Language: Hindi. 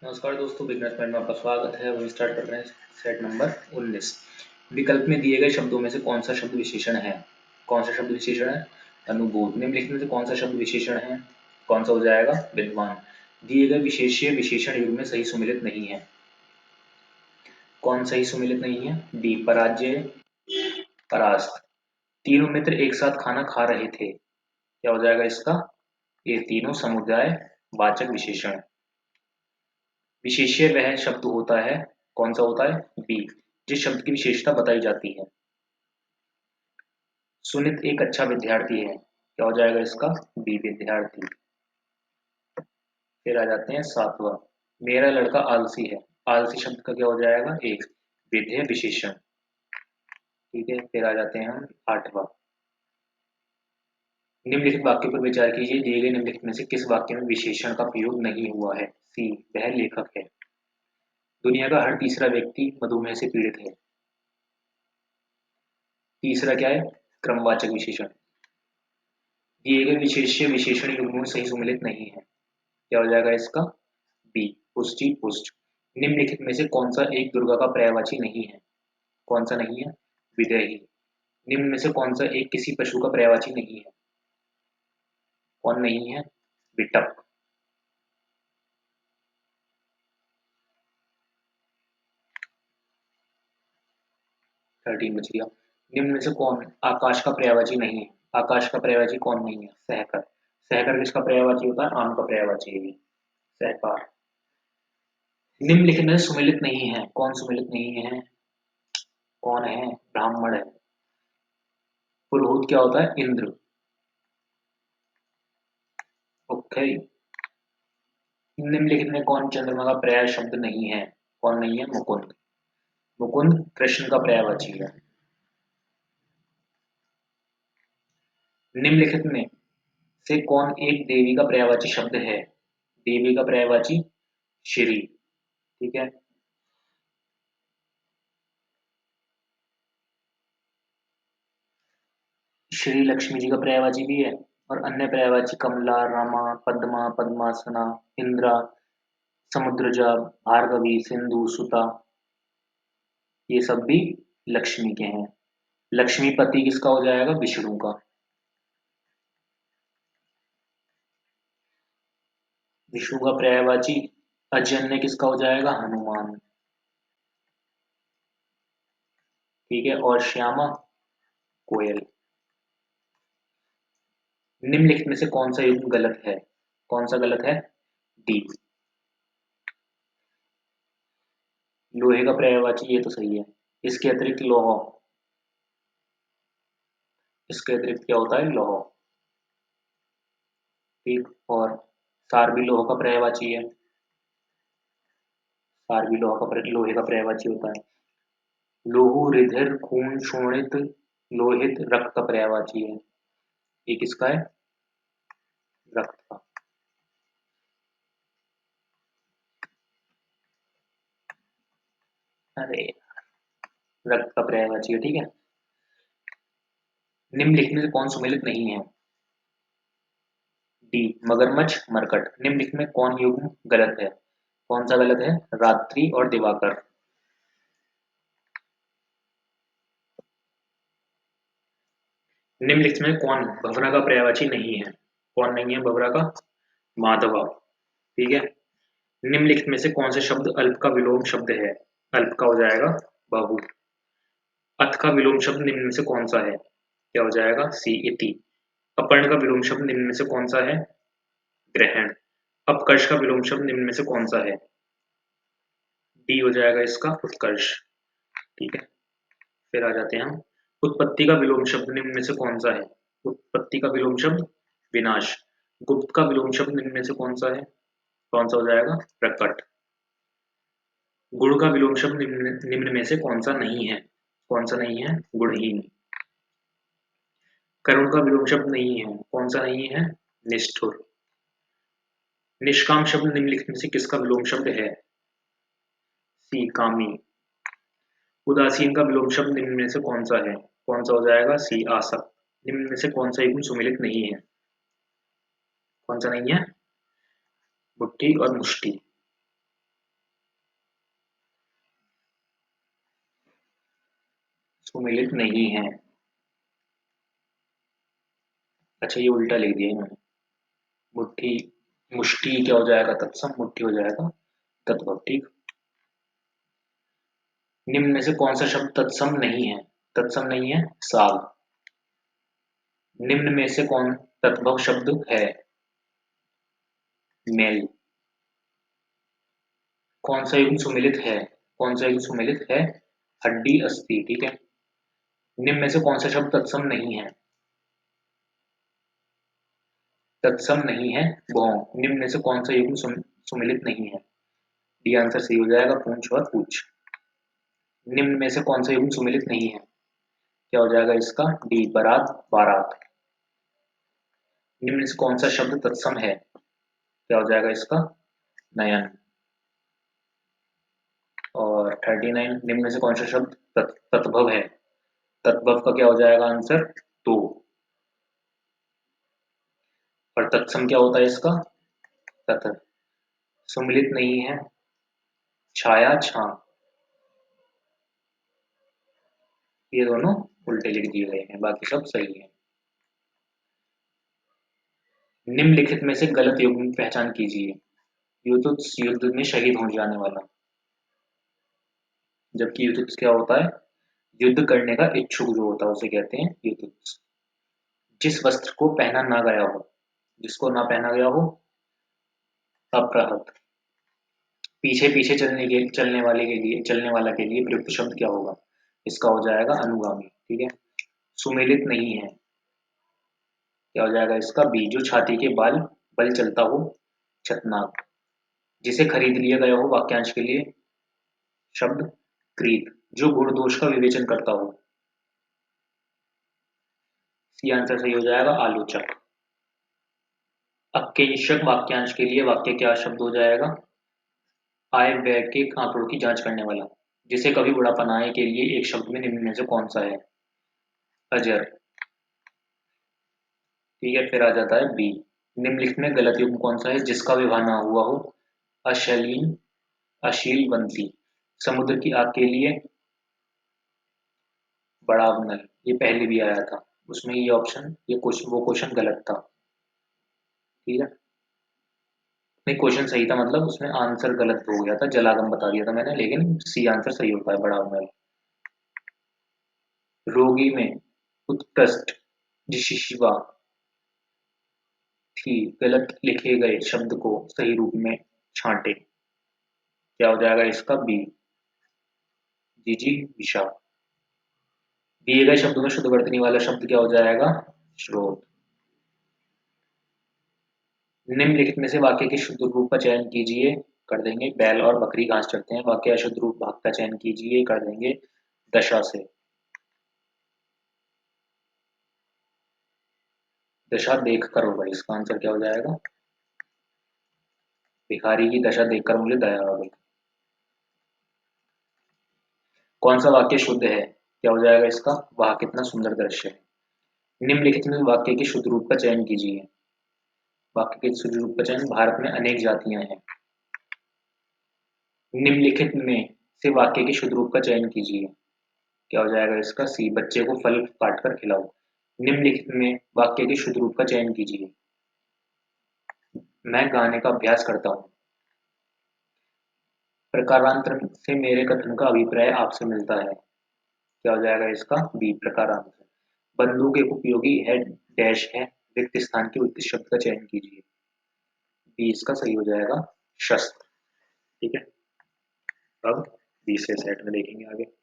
नमस्कार दोस्तों, बिगनर्स माइंड में आपका स्वागत है। वही स्टार्ट कर रहे हैं सेट नंबर 19। विकल्प में दिए गए शब्दों में से कौन सा शब्द विशेषण है? कौन सा शब्द विशेषण है? अनुभूत। निम्नलिखित में से कौन सा शब्द विशेषण है? कौन सा हो जाएगा? विद्वान। दिए गए विशेष्य विशेषण युग में सही सुमिलित नहीं है। कौन सही सुमिलित नहीं है? डी पराजय, परास्त। तीनों मित्र एक साथ खाना खा रहे थे। क्या हो जाएगा इसका? ये तीनों समुदाय वाचक विशेषण। विशेष्य वह शब्द होता है, कौन सा होता है? बी, जिस शब्द की विशेषता बताई जाती है। सुनित एक अच्छा विद्यार्थी है। क्या हो जाएगा इसका? बी विद्यार्थी। फिर आ जाते हैं सातवां। मेरा लड़का आलसी है। आलसी शब्द का क्या हो जाएगा? एक विधेय विशेषण। ठीक है, फिर आ जाते हैं हम आठवां। निम्नलिखित वाक्य पर विचार कीजिए। दिए गए निम्नलिखित में से किस वाक्य में विशेषण का प्रयोग नहीं हुआ है? सी, वह लेखक है। दुनिया का हर तीसरा व्यक्ति मधुमेह से पीड़ित है। तीसरा क्या है? क्रमवाचक विशेषण। दिए गए विशेष्य विशेषण युग्मों सही सुमेलित नहीं है। क्या हो जाएगा इसका? बी, पुष्टि पुष्ट। निम्नलिखित में से कौन सा एक दुर्गा का पर्यायवाची नहीं है? कौन सा नहीं है? विदेही। निम्न में से कौन सा एक किसी पशु का पर्यायवाची नहीं है? कौन नहीं है? विटप। 13 बच गया। निम्न में से कौन आकाश का पर्यायवाची नहीं है? आकाश का पर्यायवाची कौन नहीं है? सहकर। सहकर किसका पर्यायवाची होता है? आम का पर्यायवाची है ये। सहकार। निम्नलिखित में से सुमेलित नहीं है। कौन सुमेलित नहीं है? कौन है? ब्राह्मण है। पुरोहित क्या होता है? इंद्र। ओके। निम्नलिखित में कौन चंद्रमा का पर्याय शब्द नहीं है? कौन नहीं है? मुकुंद। मुकुंद कृष्ण का पर्यायवाची है। निम्नलिखित में से कौन एक देवी का पर्यायवाची शब्द है? देवी का पर्यायवाची श्री। ठीक है। श्री लक्ष्मी जी का पर्यायवाची भी है, और अन्य पर्यायवाची कमला, रमा, पद्मा, पद्मासना, इंद्रा, समुद्रजा, भार्गवी, सिंधु, सुता, ये सब भी लक्ष्मी के हैं। लक्ष्मीपति किसका हो जाएगा? विष्णु का। विष्णु का पर्यायवाची अजन्य किसका हो जाएगा? हनुमान। ठीक है, और श्यामा कोयल। निम्नलिखित में से कौन सा युग्म गलत है? कौन सा गलत है? डी, लोहे का पर्यायवाची, ये तो सही है। इसके अतिरिक्त लौह। इसके अतिरिक्त क्या होता है? लौह। ठीक, और सार भी लोह का पर्यायवाची है। सार भी लोहे का पर्यायवाची होता है। लोहू रिधिर खून शोणित लोहित रक्त का पर्यायवाची है। ये किसका है? रक्त का। अरे, रक्त का पर्यायवाची है। ठीक है। निम्नलिखित में से कौन सुमेलित नहीं है? डी, मगरमच्छ मरकट। निम्नलिखित में कौन युग्म गलत है? कौन सा गलत है? रात्रि और दिवाकर। निम्नलिखित में कौन भवरा का पर्यायवाची नहीं है? कौन नहीं है भवरा का? माधवा। ठीक है। निम्नलिखित में से कौन से शब्द अल्प का विलोम शब्द है? अल्प का हो जाएगा बहु। अथ का विलोम शब्द निम्न में से कौन सा है? क्या हो जाएगा? सी, इति। अपर्ण का विलोम शब्द निम्न में से कौन सा है? ग्रहण। अपकर्ष का विलोम शब्द निम्न में से कौन सा है? डी हो जाएगा इसका उत्कर्ष। ठीक है। फिर आ जाते हैं हम। उत्पत्ति का विलोम शब्द निम्न में से कौन सा है? उत्पत्ति का विलोम शब्द विनाश। गुप्त का विलोम शब्द निम्न में से कौन सा है? कौन सा हो जाएगा? प्रकट। गुण का विलोम शब्द निम्न में से कौन सा नहीं है? कौन सा नहीं है? गुणहीन। करुण का विलोम शब्द नहीं है। कौन सा नहीं है? निष्ठुर। निष्काम शब्द निम्नलिखित में से किसका विलोम शब्द है? सी, कामी। उदासीन का विलोम शब्द निम्न में से कौन सा है? कौन सा हो जाएगा? सी, आसक्त। निम्न में से कौन सा युग्म सुमेलित नहीं है? कौन सा नहीं है? मुट्ठी और मुष्टि। सुमिलित नहीं है। अच्छा, ये उल्टा लिख दिया इन्होंने। मुट्ठी, मुष्टि क्या हो जाएगा? तत्सम। मुट्ठी हो जाएगा तद्भव। ठीक। निम्न में से कौन सा शब्द तत्सम नहीं है? तत्सम नहीं है, साग। निम्न में से कौन तद्भव शब्द है? मेल। कौन सा युग्म सुमिलित है? कौन सा युग्म सुमिलित है? हड्डी, अस्थि। ठीक है। निम्न में से कौन सा शब्द तत्सम नहीं है? तत्सम नहीं है, भौं। निम्न में से कौन सा युग्म सुमिलित नहीं है? डी आंसर सही हो जाएगा, पूंछ और पूछ। निम्न में से कौन सा युग्म सुमिलित नहीं है? क्या हो जाएगा इसका? डी, बारात, बारात। निम्न में से कौन सा शब्द तत्सम है? क्या हो जाएगा इसका? नयन। और 39, निम्न में से कौन सा शब्द तत्भव है? तत्भव का क्या हो जाएगा आंसर? तो। और तत्सम क्या होता है इसका? तत्। सुमिलित नहीं है, छाया, छां। ये दोनों उल्टे लिख दिए गए हैं, बाकी सब सही है। निम्नलिखित में से गलत युग्म की पहचान कीजिए। युतुत्स, युद्ध में शहीद हो जाने वाला। जबकि युतुत्स क्या होता है? युद्ध करने का इच्छुक जो होता है उसे कहते हैं युतुत्स। जिस वस्त्र को पहना ना गया हो, जिसको ना पहना गया हो, अप्रहत। पीछे पीछे चलने वाला के लिए प्रयुक्त शब्द क्या होगा? इसका हो जाएगा अनुगामी। ठीक है। सुमेलित नहीं है, क्या हो जाएगा इसका? बी, जो छाती के बाल बल चलता हो, छतनाक। जिसे खरीद लिया गया हो, वाक्यांश के लिए शब्द क्रीत। जो गुण दोष का विवेचन करता हो, सी आंसर सही हो जाएगा, आलोचक। अकेंशक वाक्यांश के लिए वाक्य क्या शब्द हो जाएगा? आय व्यय के आंकड़ों की जांच करने वाला। जिसे कभी बुढ़ापा न आए के लिए एक शब्द में निम्न में से कौन सा है? अजर। ठीक है, फिर आ जाता है बी। निम्नलिखित में गलत युग्म कौन सा है? जिसका विवाह ना हुआ हो, अशलीन, अशीलवंती। समुद्र की आग के लिए बड़ाव नल, ये पहले भी आया था उसमें। ये ऑप्शन, ये क्वेश्चन, वो क्वेश्चन गलत था। ठीक है। नहीं, क्वेश्चन सही था, मतलब उसमें आंसर गलत हो गया था, जलागम बता दिया था मैंने, लेकिन सी आंसर सही होता है, बड़ाव नल। रोगी में उत्कृष्ट, जिशिवा थी। गलत लिखे गए शब्द को सही रूप में छांटे। क्या हो जाएगा इसका? बी, विषा। दिए गए शब्दों में शुद्ध वर्तनी वाला शब्द क्या हो जाएगा? स्रोत। निम्नलिखित में से वाक्य के शुद्ध रूप का चयन कीजिए। कर देंगे, बैल और बकरी घास चरते हैं। वाक्य अशुद्ध रूप भाग का चयन कीजिए। कर देंगे, दशा से। दशा देख कर होगा, इसका आंसर क्या हो जाएगा? भिखारी की दशा देखकर मुझे दया आ गई। कौन सा वाक्य शुद्ध है? क्या हो जाएगा इसका? वाह कितना सुंदर दृश्य है। निम्नलिखित में वाक्य के शुद्ध रूप का चयन कीजिए। वाक्य के शुद्ध रूप का चयन, भारत में अनेक जातियां हैं। निम्नलिखित में से वाक्य के शुद्ध रूप का चयन कीजिए। क्या हो जाएगा इसका? सी, बच्चे को फल काट कर खिलाओ। निम्नलिखित में वाक्य के शुद्ध रूप का चयन कीजिए। मैं गाने का अभ्यास करता हूँ। प्रकारांतर से मेरे कथन का अभिप्राय आपसे मिलता है। क्या हो जाएगा इसका? बी, प्रकारांतर। बंदूक एक उपयोगी है, डैश है, रिक्त स्थान के उत्कृष्ट शब्द का चयन कीजिए। बी इसका सही हो जाएगा, शस्त्र। ठीक है। अब दूसरे सेट में देखेंगे आगे।